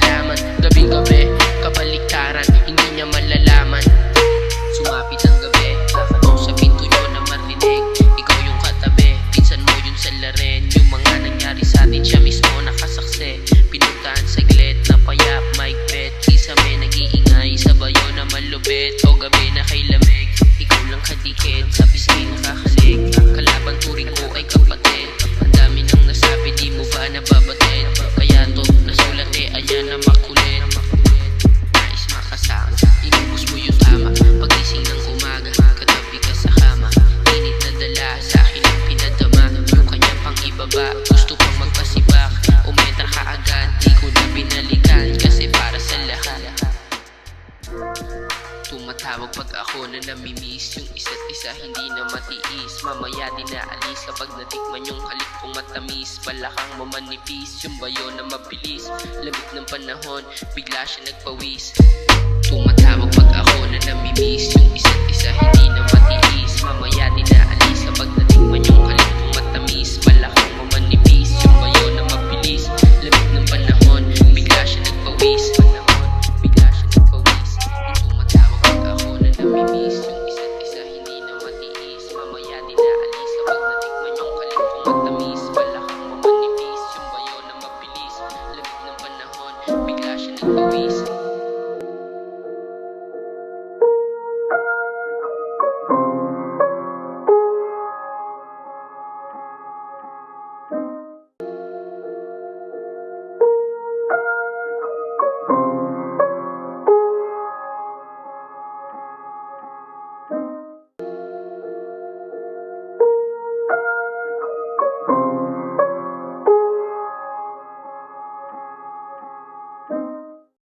halaman. Gabi-gabi, kabaliktaran, hindi niya malalaman. Sumapit ang gabi, kakatok sa pinto nyo na marinig. Ikaw yung katabi, pinsan mo yun sa laren. Yung mga nangyari sa atin, siya mismo nakasaksi. Pinuntahan saglit, napayap, mic bet. Isa may nag-iingay, sabayo na malupit. O gabi na kay lamig, ikaw lang kadikit. Sa pisngi nakakasig, kalaban turing ko ay kapatid. Ang dami nang nasabi, di mo ba nababatid? Kaya to nasulat ayan na makulit. Nais makasama, inubos mo yung tama. Pagising ng umaga, katabi ka sa kama. Init na dala, sa akin ang pinadama. Yung kanyang pang ibaba, gusto pang magpasibak. Umentra ka agad, di ko na binalikan. Kasi para sa lahat tumatawag pag ako na namimiss. Yung isa't isa hindi na matiis. Mamaya din naalis kapag natikman yung halik kong matamis. Balakang mo manipis, yung bayo na mabilis. Lamig ng panahon, bigla siya nagpawis. Tumatawag pag ako na namimiss. Yung isa't isa hindi na matiis. Mamaya din naalis kapag natikman yung halik kong matamis. Balakang